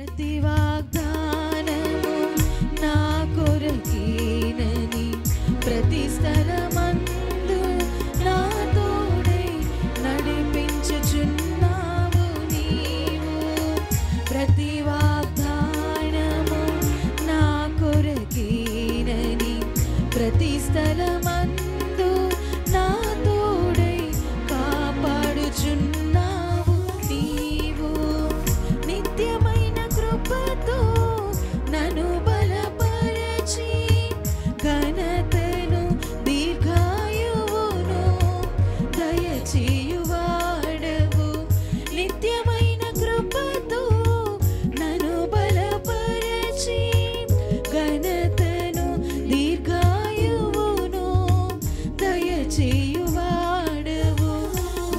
ప్రతి వాగ్దానము నా కొరకేనని ప్రతి స్థలమందు నా తోడై నడిపించుచున్నావు నీవు. ప్రతి వాగ్దానము నా కొరకేనని ప్రతి స్థలమందు నా తోడై కాపాడుచున్నావు నీవు. నిత్యమైన కృపతో నన్ను బలపరచి ఘనతను దీర్ఘాయువును దయచేయువాడవు. నిత్యమైన కృపతో నన్ను బలపరచి ఘనతను దీర్ఘాయువును దయచేయువాడవు.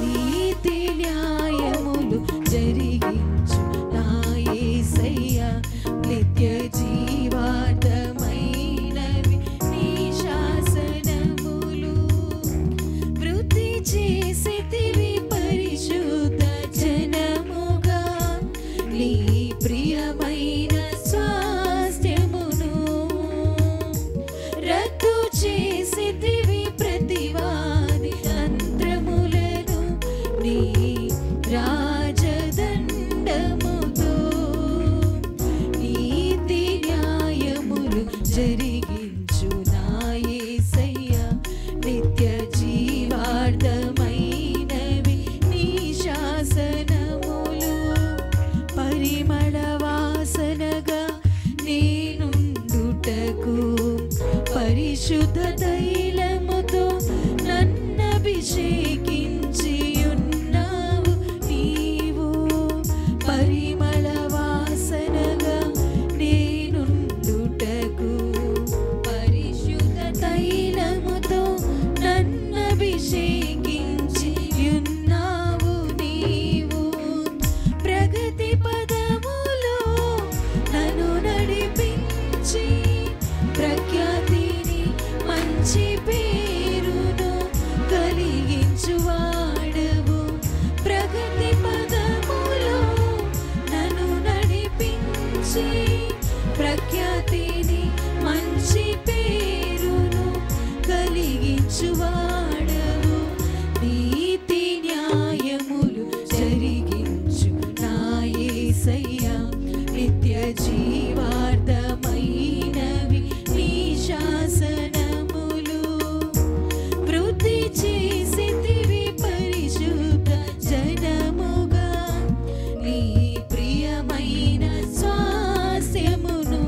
నీతి న్యాయములు జరిగించు నా యేసయ్యా, నిత్య జీవార్థమైనవి నీ శాసనములు. వృద్ధి చేసితివి పరిశుద్ధ జనముగా నీ ప్రియమైన స్వాస్థ్యమును. రద్దు చేసితివి ప్రతివాది తంత్రములను నీ రాజదండముతో. నీతి న్యాయములు జరిగించు నా యేసయ్యా, నిత్య జీవార్థమైనవి నీ శాసనములు. పరిమళ వాసనగా నేనుండుటకు పరిశుద్ధ తైలముతో నన్నభిషేకించి ఉన్నావు నీవు. పరిమళ వాసనగా నేనుండుటకు పరిశుద్ధ తైలముతో నన్నభిషేకించి ఉన్నావు నీవు. ప్రగతి పదములో నన్ను నడిపించి ప్రఖ్యాతిని మంచి పేరును కలిగించువాడవు. ప్రగతి పదములో నన్ను నడిపించి ప్రఖ్యాతిని మంచి పేరును కలిగించువాడవు. నీతి న్యాయములు జరిగించు నా యేసయ్యా, నిత్య జీవార్థమైనవి నీ శాసనములు. వృద్ధి చేసితివి పరిశుద్ధ జనముగా నీ ప్రియమైన స్వాస్థ్యమును.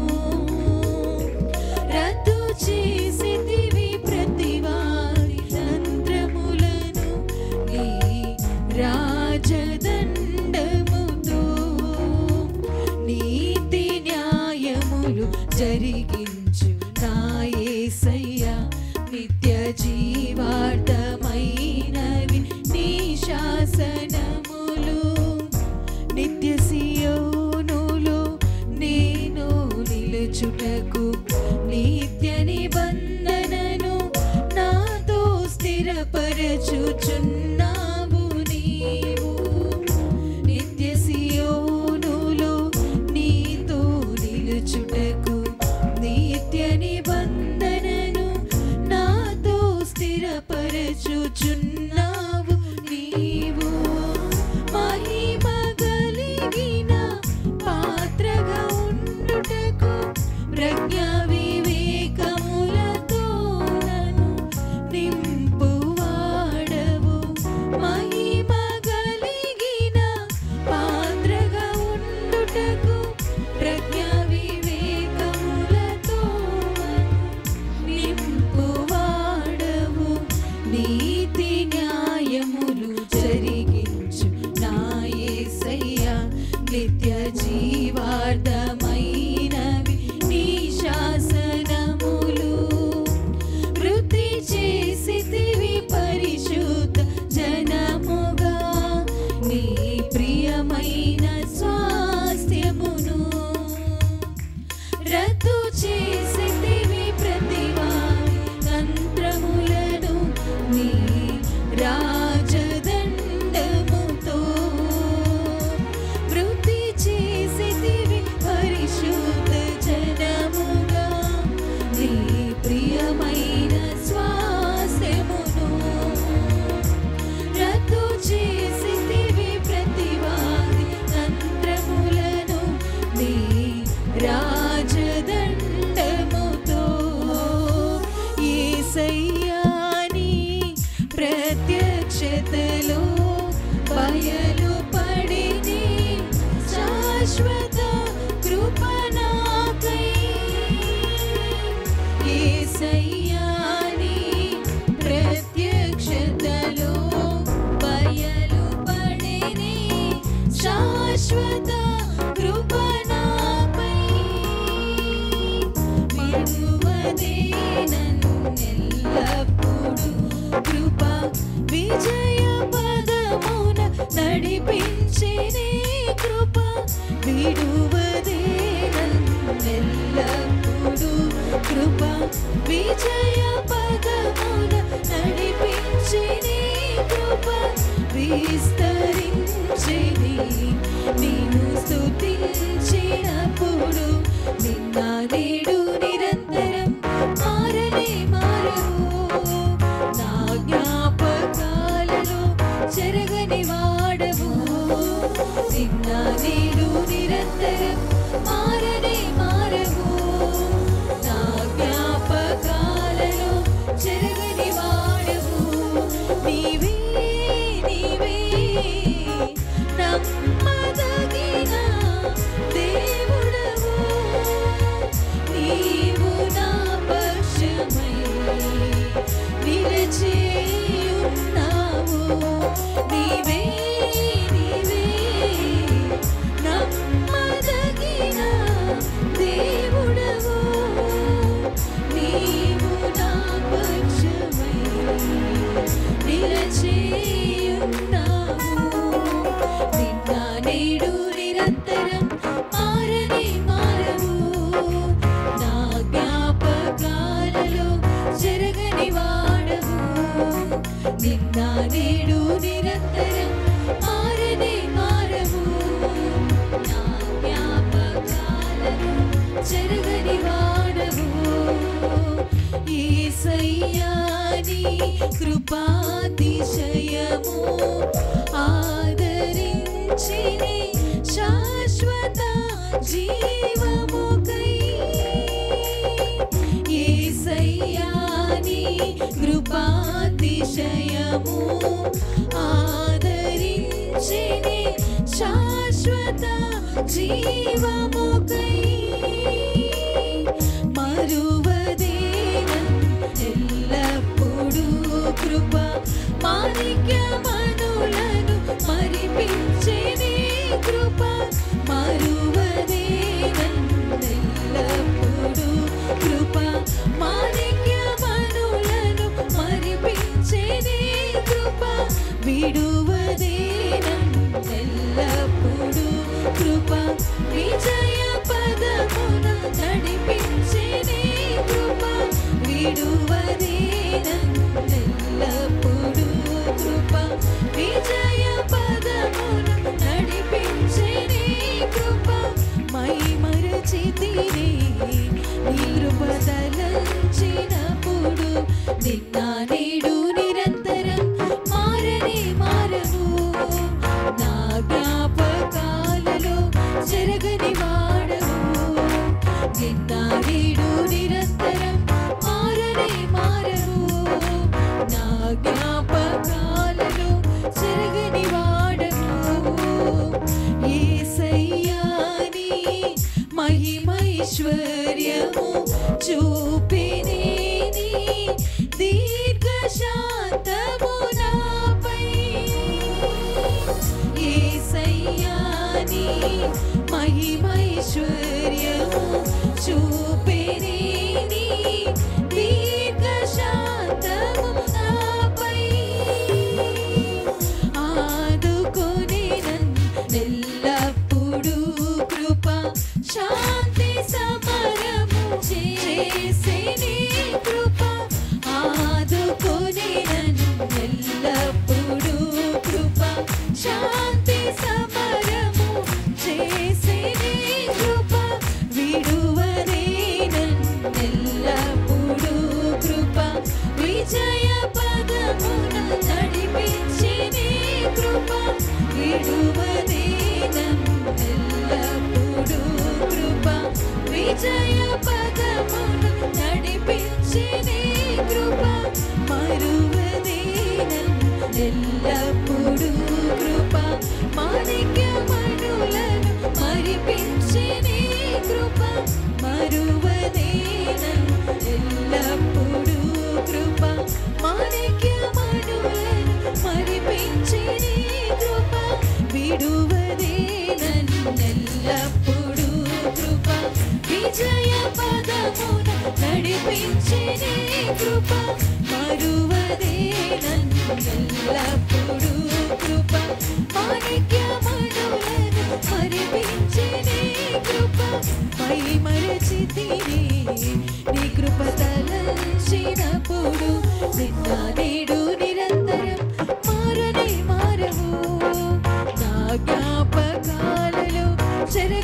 రద్దు చేసితివి ప్రతివాది తంత్రములను నీ రాజదండముతో. నీతి న్యాయములు జరిగించు నా యేసయ్యా, నిత్య జీవార్థమైనవి నీ శాసనములు. నిత్య సియోనులో నేను నిలుచుటకు నిత్య నిబంధనను నాతో స్థిరపరచుచున్నావు నీవు. నిత్య సియోనులో నీతో నిలుచుటకు నిత్య నిబంధనను నాతో స్థిరపరచుచున్నావు నీవు. మహిమ కలిగిన పాత్రగా ఉండుటకు ప్రజ్ఞా వివేకములతో నన్ను నింపువాడవు. మహిమ కలిగిన పాత్రగా ఉండుటకు ప్రజ్ఞా వివేకములతో నింపువాడవు. నీతి న్యాయములు జరిగించు నా యేసయ్యా, నిత్య జీవార్థమైనవి నీ శాసనములు. వృద్ధి చేసితివి పరిశుద్ధ జనముగా నీ ప్రియమైన స్వాస్థ్యమును. రద్దు చేసితివి ప్రతివాది తంత్రములను నీ రాజదండముతో. వృద్ధి చేసితివి విస్తరించెని నిన్ను స్తుతించినప్పుడు నిన్న నేడు నిరంతరం మారనే మారవు నా జ్ఞాపకాలలో చెరగని వాడవు నిన్న నేడు నిరంతరం మారనే మారవు నా జ్ఞాపకాలలో చెరగని వాడవు నీవే నీవే నమ్మదగిన దేవుడవు నీవు నా పక్షమై నిలిచియున్నావు నీవే నీవే నమ్మదగిన దేవుడవు నీవు నా పక్షమై నిలిచియున్నావు నిన్న నేడు నిరంతరం మారనే మారవు నా జ్ఞాపకాలలో చెరగని వాడవు నిన్న నేడు నిరంతరం మారనే మారవు నా జ్ఞాపకాలలో చెరగని వాడవు యేసయ్యా నీ కృపాతిశయము ఆదరించిని శాశ్వత జీవముకై యేసయ్యా నీ కృపాతిశయము ఆదరించిని శాశ్వత జీవముకై మరువదేనం ఎల్లప్పుడూ కృప మాణిక్యమణులను మరిపించెని కృప మరువదేనం ఎల్లప్పుడూ కృప మాణిక్యమణులను మరిపించెని కృప విడువదేనం ఎల్లప్పుడూ కృప విజయ పదమున నడిపించెని కృప విడువదేనం ఎల్లప్పుడూ కృప విజయ పదమున నడిపించెని కృప మైమరచితిని నీ కృప తలంచినప్పుడు నిన్న నేడు నిరంతరం మారనే మారవు నా జ్ఞాపకాలలో చెరగని వాడవు నిన్న నేడు నిరంతరం మారనే మారవు నా జ్ఞాపకాలలో చెరగని వాడవు యేసయ్యా నీ మహిమైశ్వర్యము చూపిని నీ దీర్ఘశాంతము నాపై యేసయ్యా నీ మహిమైశ్వర్యము చూపిని నీ దీర్ఘశాంతము నాపై ఆదుకొని నన్నెల్లప్పుడూ కృప శాంతి సమరము చేసిని కృప ఆదుకొని నన్నెల్లప్పుడూ కృప శాంతి సమరము చేసిని కృప విడువనే నన్నెల్లప్పుడూ కృప విజయ పదమున నడిపించిని కృప విడువనే నన్నెల్లప్పుడూ కృప విజయ పదమున నడిపించిని కృప మరువదే నన్నెల్లప్పుడూ కృప మాణిక్యమణులను మరిపించిని కృప మరువదే నన్నెల్లప్పుడూ కృప మాణిక్యమణులను మరిపించిని కృప విడువదే నన్నెల్లప్పుడూ కృప విజయ పదమున నడిపించిని కృప మరువదే నన్నెల్లప్పుడూ కృప మాణిక్యమణులను మరిపించిని కృప మైమరచితిని నీ కృప తలంచినప్పుడు నిన్న నేడు నిరంతరం మారనే మారవు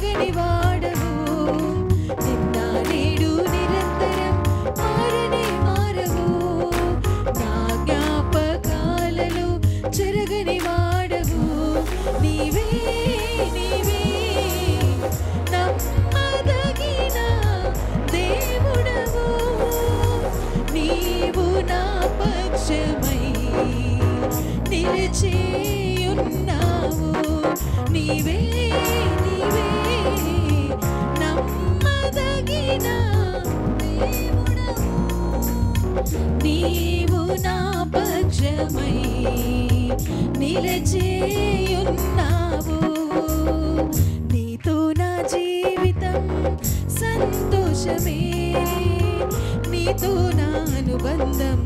చెరగని వాడవు నిన్న నేడు నిరంతరం మారనే మారవు నా జ్ఞాపకాలలో చెరగని వాడవు నీవే నీవే నమ్మదగిన దేవుడవు నీవు నా పక్షమై నిలిచియున్నావు నీవే నీవే నమ్మదగిన దేవుడవు నీవు నా పక్షమై నిలిచియున్నావు నీతో నా జీవితం సంతోషమే నీతో నా అనుబంధం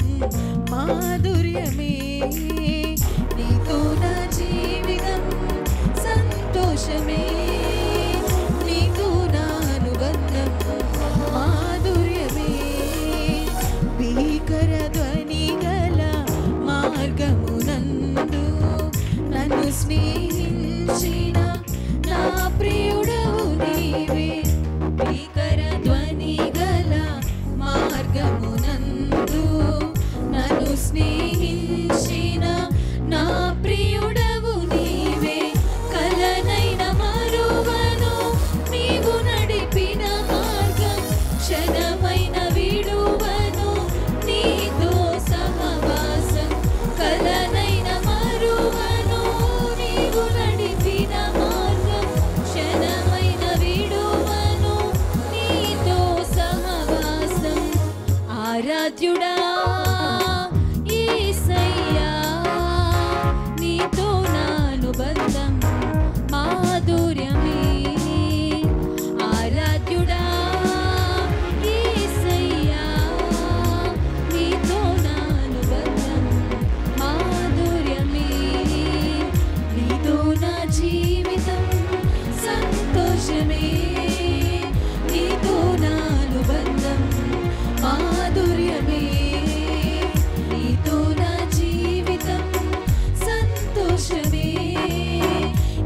మాధుర్యమే నీతో నా జీవితం సంతోషమే నీతో నా అనుబంధం మాధుర్యమే భీకర ధ్వని గల మార్గమునందు నన్ను స్నేహించిన నా ప్రియుడవు నీవే భీకర ధ్వని గల మార్గమునందు నన్ను స్నేహించిన నా ప్రియుడవు నీవే కలనైన మరువను నీవు నడిపిన మార్గం క్షణమైన విడువను నీతో సహవాసం కలనైన మరువను నీవు నడిపిన మార్గం క్షణమైన విడువను నీతో సహవాసం ఆరాధ్యుడా యేసయ్యా నీతో నా అనుబంధం మాధుర్యమే ఆరాధ్యుడా యేసయ్యా నీతో నా అనుబంధం మాధుర్యమే నీతో నా జీవితం సంతోషమే నీతో నా అనుబంధం మాధుర్యమే నీతో నా జీవితం సంతోషమే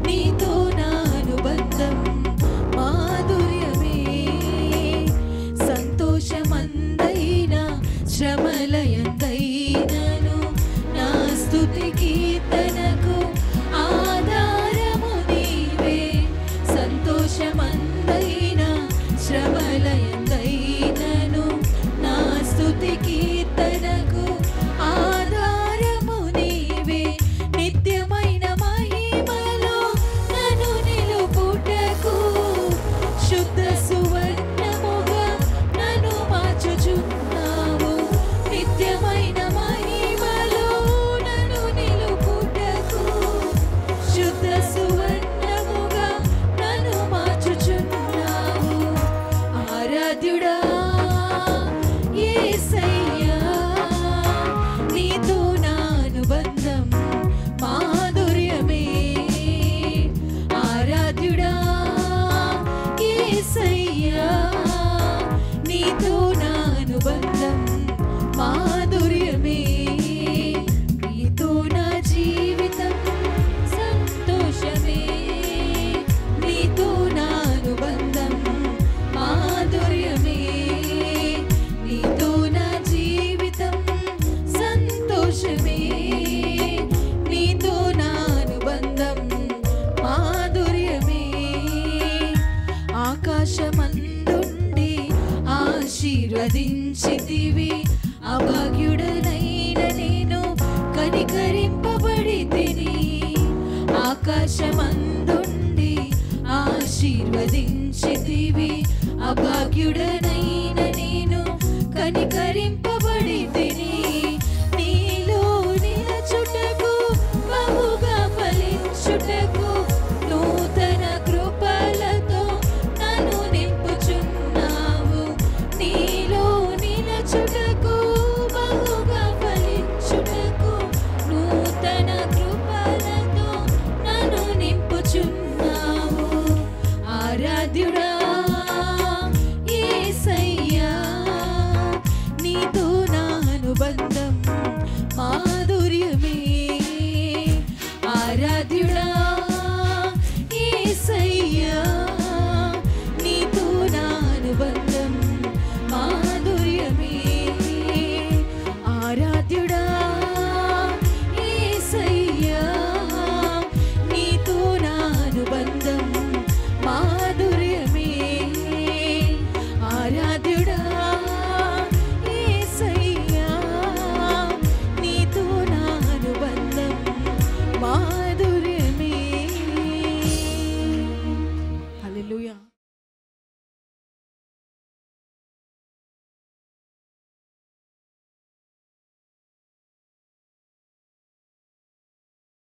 నీతో నా అనుబంధం మాధుర్యమే సంతోషమందైన శ్రమలయందైనను నా స్తుతి కీర్తనకు ఆధారము నీవే సంతోషమందైన శ్రమలయందైనను నా స్తుతి కీర్తనకు ఆధారము నీవే నిత్యమైన మహిమలో నన్ను నిలుపుటకు శుద్ధ సువర్ణముగా నన్ను మార్చుచున్నావు నిత్యమైన మహిమలో నన్ను నిలుపుటకు శుద్ధ సువర్ణముగా నన్ను మార్చుచున్నావు ఆరాధ్యుడా యేసయ్యా నీతో నా అనుబంధం మాధుర్యమే ఆరాధ్యుడా యేసయ్యా నీతో నా అనుబంధం మాధుర్యమే నీతో నా జీవితం సంతోషమే నీతో నా అనుబంధం మాధుర్యమే నీతో నా జీవితం సంతోషమే నీతో నా అనుబంధం మాధుర్యమే ఆకాశమందుండి ఆశీర్వదించితివి అభాగ్యుడనైన నేను కనికరింపబడితిని ఆకాశమందుండి ఆశీర్వదించితివి అభాగ్యుడనైన నేను కనికరింపబడితిని